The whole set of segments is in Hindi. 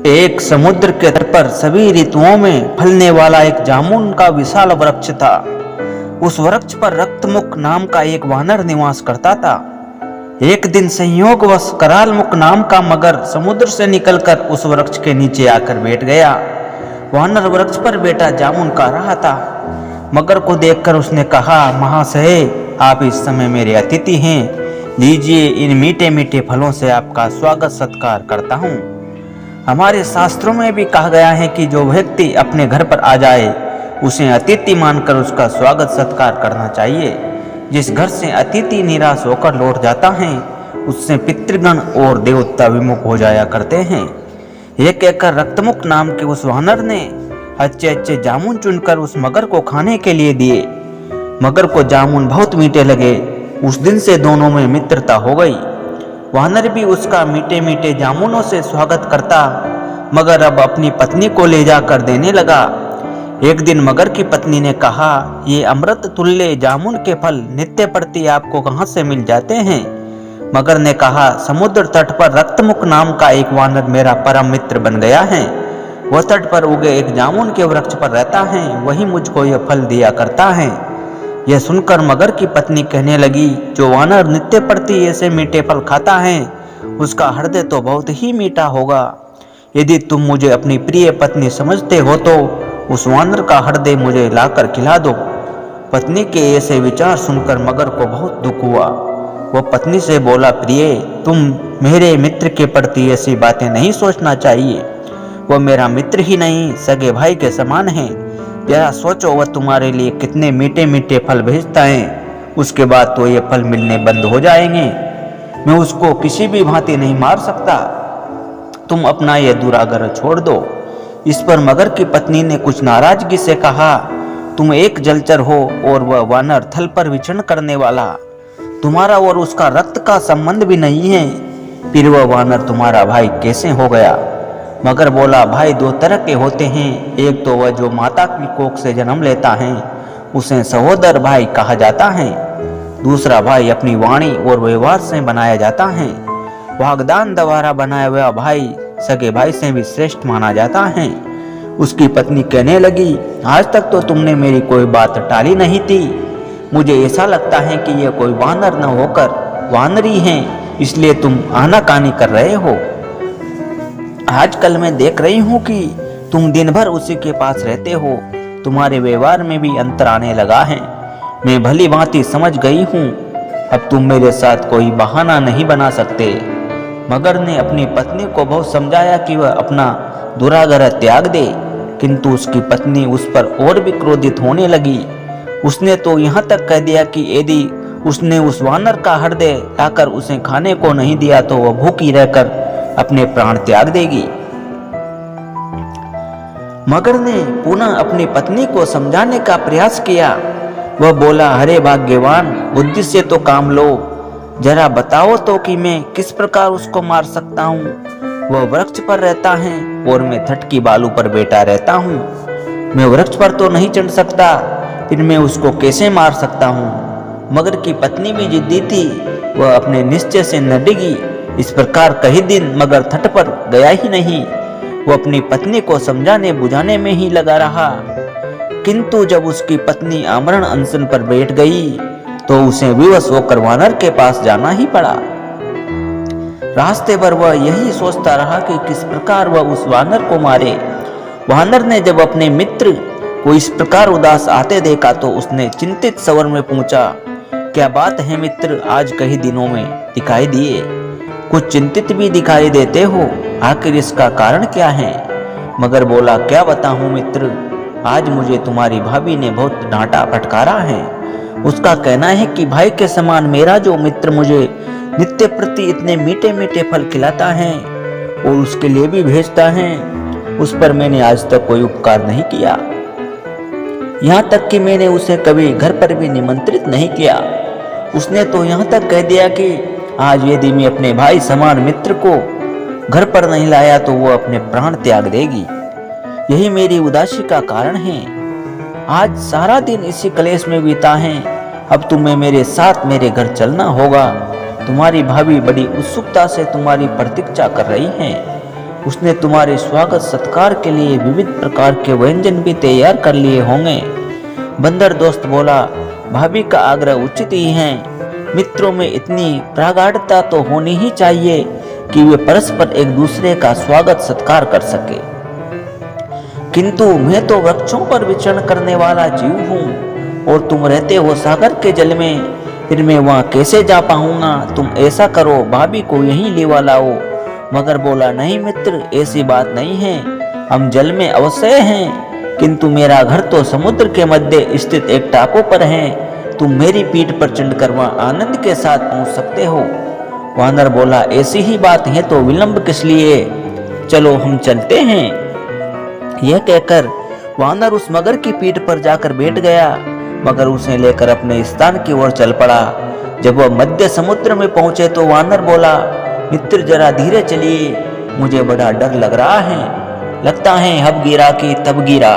एक समुद्र के तट पर सभी ऋतुओं में फलने वाला एक जामुन का विशाल वृक्ष था। उस वृक्ष पर रक्तमुख नाम का एक वानर निवास करता था। एक दिन संयोगवश करालमुख नाम का मगर समुद्र से निकलकर उस वृक्ष के नीचे आकर बैठ गया। वानर वृक्ष पर बैठा जामुन खा रहा था। मगर को देखकर उसने कहा, महाशय, आप इस समय मेरे अतिथि हैं। लीजिए, इन मीठे मीठे फलों से आपका स्वागत सत्कार करता हूँ। हमारे शास्त्रों में भी कहा गया है कि जो व्यक्ति अपने घर पर आ जाए उसे अतिथि मानकर उसका स्वागत सत्कार करना चाहिए। जिस घर से अतिथि निराश होकर लौट जाता है उससे पितृगण और देवता विमुख हो जाया करते हैं। यह कहकर रक्तमुख नाम के उस वानर ने अच्छे अच्छे जामुन चुनकर उस मगर को खाने के लिए दिए। मगर को जामुन बहुत मीठे लगे। उस दिन से दोनों में मित्रता हो गई। वानर भी उसका मीठे मीठे जामुनों से स्वागत करता, मगर अब अपनी पत्नी को ले जाकर देने लगा। एक दिन मगर की पत्नी ने कहा, ये अमृत तुल्य जामुन के फल नित्य प्रति आपको कहाँ से मिल जाते हैं? मगर ने कहा, समुद्र तट पर रक्तमुख नाम का एक वानर मेरा परम मित्र बन गया है। वह तट पर उगे एक जामुन के वृक्ष पर रहता है, वही मुझको यह फल दिया करता है। यह सुनकर मगर की पत्नी कहने लगी, जो वानर नित्य प्रति ऐसे मीठे फल खाता है उसका हृदय तो बहुत ही मीठा होगा। यदि तुम मुझे अपनी प्रिय पत्नी समझते हो तो उस वानर का हृदय मुझे लाकर खिला दो। पत्नी के ऐसे विचार सुनकर मगर को बहुत दुख हुआ। वो पत्नी से बोला, प्रिय, तुम मेरे मित्र के प्रति ऐसी बातें नहीं सोचना चाहिए। वह मेरा मित्र ही नहीं, सगे भाई के समान है। जरा सोचो, वह तुम्हारे लिए कितने मीठे मीठे फल भेजता है। उसके बाद तो ये फल मिलने बंद हो जाएंगे। मैं उसको किसी भी भांति नहीं मार सकता। तुम अपना यह दुराग्रह छोड़ दो। इस पर मगर की पत्नी ने कुछ नाराजगी से कहा, तुम एक जलचर हो और वह वानर थल पर विचरण करने वाला। तुम्हारा और उसका रक्त का संबंध भी नहीं है। फिर वह वानर तुम्हारा भाई कैसे हो गया? मगर बोला, भाई दो तरह के होते हैं। एक तो वह जो माता की कोख से जन्म लेता है उसे सहोदर भाई कहा जाता है। दूसरा भाई अपनी वाणी और व्यवहार से बनाया जाता है। वाग्दान द्वारा बनाया हुआ भाई सगे भाई से भी श्रेष्ठ माना जाता है। उसकी पत्नी कहने लगी, आज तक तो तुमने मेरी कोई बात टाली नहीं थी। मुझे ऐसा लगता है कि यह कोई वानर न होकर वानरी है, इसलिए तुम आनाकानी कर रहे हो। आजकल मैं देख रही हूँ कि तुम दिन भर उसी के पास रहते हो। तुम्हारे व्यवहार में भी अंतर आने लगा है। मैं भली भांति समझ गई हूँ। अब तुम मेरे साथ कोई बहाना नहीं बना सकते। मगर ने अपनी पत्नी को बहुत समझाया कि वह अपना दुराग्रह त्याग दे, किंतु उसकी पत्नी उस पर और भी क्रोधित होने लगी। उसने तो यहाँ तक कह दिया कि यदि उसने उस वानर का हृदय लाकर उसे खाने को नहीं दिया तो वह भूखी रहकर अपने प्राण त्याग देगी। मगर ने पुनः अपनी पत्नी को समझाने का प्रयास किया। वह बोला, अरे भाग्यवान, बुद्धि से तो काम लो। जरा बताओ तो कि मैं किस प्रकार उसको मार सकता हूँ। वह वृक्ष पर रहता है और मैं तट की बालू पर बैठा रहता हूँ। मैं वृक्ष पर तो नहीं चढ़ सकता, फिर मैं उसको कैसे मार सकता हूँ? मगर की पत्नी भी जिद्दी थी। वह अपने निश्चय से न डिगी। इस प्रकार कई दिन मगर तट पर गया ही नहीं। वो अपनी पत्नी को समझाने बुझाने में ही लगा रहा, किंतु जब उसकी पत्नी आमरण अनशन पर बैठ गई तो उसे विवश होकर वानर के पास जाना ही पड़ा। रास्ते भर वह यही सोचता रहा कि किस प्रकार वह उस वानर को मारे। वानर ने जब अपने मित्र को इस प्रकार उदास आते देखा तो उसने चिंतित स्वर में पूछा, क्या बात है मित्र, आज कई दिनों में दिखाई दिए? कुछ चिंतित भी दिखाई देते हो, आखिर इसका कारण क्या है? मगर बोला, क्या बताऊं मित्र, आज मुझे तुम्हारी भाभी ने बहुत डांटा फटकारा है। उसका कहना है कि भाई के समान मेरा जो मित्र मुझे नित्य प्रति इतने मीठे मीठे फल खिलाता है और उसके लिए भी भेजता है, उस पर मैंने आज तक कोई उपकार नहीं किया। यहाँ तक कि मैंने उसे कभी घर पर भी निमंत्रित नहीं किया। उसने तो यहाँ तक कह दिया कि आज यदि मैं अपने भाई समान मित्र को घर पर नहीं लाया तो वो अपने प्राण त्याग देगी। यही मेरी उदासी का कारण है। आज सारा दिन इसी क्लेश में बीता है। अब तुम्हें मेरे साथ मेरे घर चलना होगा। तुम्हारी भाभी बड़ी उत्सुकता से तुम्हारी प्रतीक्षा कर रही हैं। उसने तुम्हारे स्वागत सत्कार के लिए विविध प्रकार के व्यंजन भी तैयार कर लिए होंगे। बंदर दोस्त बोला, भाभी का आग्रह उचित ही है। मित्रों में इतनी प्रगाढ़ता तो होनी ही चाहिए कि वे परस्पर एक दूसरे का स्वागत सत्कार कर सके। किंतु मैं तो वृक्षों पर विचरण करने वाला जीव हूँ और तुम रहते हो सागर के जल में, फिर मैं वहां कैसे जा पाऊंगा? तुम ऐसा करो, भाभी को यहीं लेवा लाओ। मगर बोला, नहीं मित्र, ऐसी बात नहीं है, हम जल में अवश्य हैं, किंतु मेरा घर तो समुद्र के मध्य स्थित एक टापू पर है। तुम मेरी पीठ पर चढ़कर वहां आनंद के साथ पहुंच सकते हो। वानर बोला, ऐसी ही बात है तो विलंब किस लिए, चलो हम चलते हैं। यह कहकर वानर उस मगर की पीठ पर जाकर बैठ गया। मगर उसे लेकर अपने स्थान की ओर चल पड़ा। जब वह मध्य समुद्र में पहुंचे तो वानर बोला, मित्र जरा धीरे चलिए, मुझे बड़ा डर लग रहा है, लगता है अब गिरा कि तब गिरा।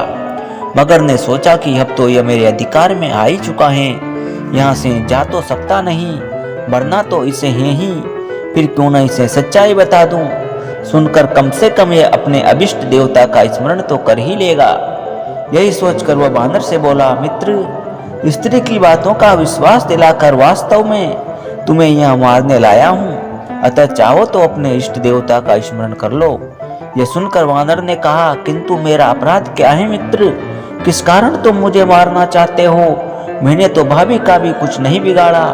मगर ने सोचा कि अब तो यह मेरे अधिकार में आ ही चुका है, यहाँ से जा तो सकता नहीं, मरना तो इसे है ही, फिर क्यों न इसे सच्चाई बता दूं। सुनकर कम से कम यह अपने अभिष्ट देवता का स्मरण तो कर ही लेगा। यही सोचकर वह बानर से बोला, मित्र स्त्री की बातों का विश्वास दिलाकर वास्तव में तुम्हें यहाँ मारने लाया हूँ, अतः चाहो तो अपने इष्ट देवता का स्मरण कर लो। यह सुनकर वानर ने कहा, किंतु मेरा अपराध क्या है मित्र, किस कारण तुम मुझे मारना चाहते हो? मैंने तो भाभी का भी कुछ नहीं बिगाड़ा।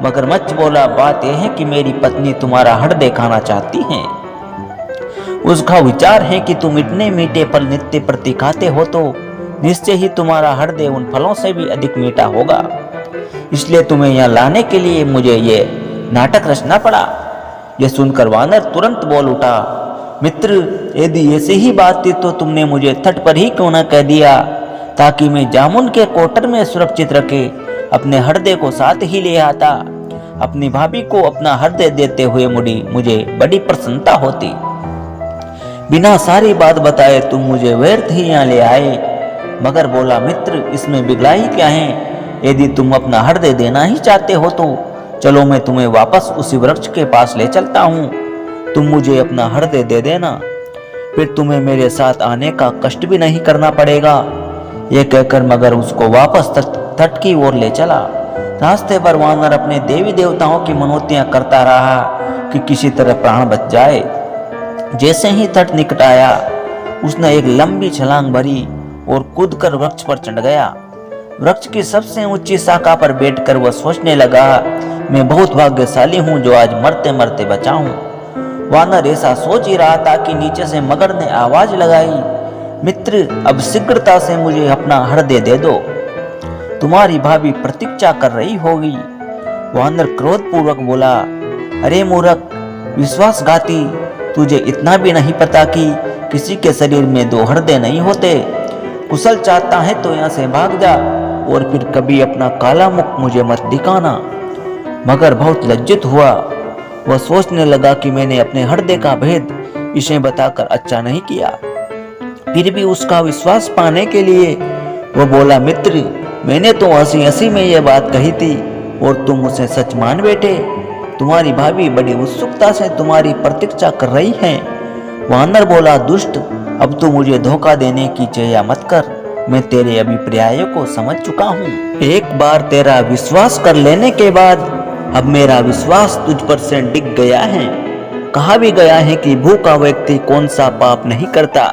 मगरमच्छ बोला, बात यह है कि मेरी पत्नी तुम्हारा हृदय खाना चाहती है। उसका विचार है कि तुम इतने मीठे फल नित्य प्रति खाते हो तो निश्चय ही तुम्हारा हृदय उन फलों से भी अधिक मीठा होगा, इसलिए तुम्हें यहाँ लाने के लिए मुझे ये नाटक रचना पड़ा। यह सुनकर वानर तुरंत बोल उठा, मित्र यदि ऐसी ही बात थी तो तुमने मुझे तट पर ही क्यों न कह दिया, ताकि मैं जामुन के कोटर में सुरक्षित रखे अपने हृदय को साथ ही ले आता। अपनी भाभी को अपना हृदय देते हुए मुझे बड़ी प्रसन्नता होती। बिना सारी बात बताए तुम मुझे व्यर्थ ही यहाँ ले आए। मगर बोला, मित्र इसमें बिगड़ाई क्या है, यदि तुम अपना हृदय देना ही चाहते हो तो चलो मैं तुम्हें वापस उसी वृक्ष के पास ले चलता हूँ, तुम मुझे अपना हृदय दे देना, फिर तुम्हें मेरे साथ आने का कष्ट भी नहीं करना पड़ेगा। यह कहकर मगर उसको वापस तट की ओर ले चला। रास्ते पर वानर अपने देवी देवताओं की मनौतियां करता रहा कि किसी तरह प्राण बच जाए। जैसे ही तट निकट आया उसने एक लंबी छलांग भरी और कूदकर वृक्ष पर चढ़ गया। वृक्ष की सबसे ऊंची शाखा पर बैठकर वह सोचने लगा, मैं बहुत भाग्यशाली हूँ जो आज मरते मरते बचा हूँ। वानर ऐसा सोच ही रहा था कि नीचे से मगर ने आवाज लगाई, मित्र अब शीघ्रता से मुझे अपना हृदय दे दो, तुम्हारी भाभी प्रतीक्षा कर रही होगी। वानर क्रोधपूर्वक बोला, अरे मूर्ख विश्वासघाती, तुझे इतना भी नहीं पता कि किसी के शरीर में दो हृदय नहीं होते। कुशल चाहता है तो यहाँ से भाग जा और फिर कभी अपना काला मुख मुझे मत दिखाना। मगर बहुत लज्जित हुआ। वह सोचने लगा कि मैंने अपने हृदय का भेद इसे बताकर अच्छा नहीं किया। फिर भी उसका विश्वास पाने के लिए वह बोला, मित्र मैंने तो हंसी हंसी में यह बात कही थी और तुम उसे सच मान बैठे। तुम्हारी भाभी बड़ी उत्सुकता से तुम्हारी प्रतीक्षा कर रही है। वानर बोला, दुष्ट अब तू मुझे धोखा देने की चेष्टा मत कर, मैं तेरे अभिप्रायों को समझ चुका हूँ। एक बार तेरा विश्वास कर लेने के बाद अब मेरा विश्वास तुझ पर से डिग गया है। कहा भी गया है कि भूखा व्यक्ति कौन सा पाप नहीं करता।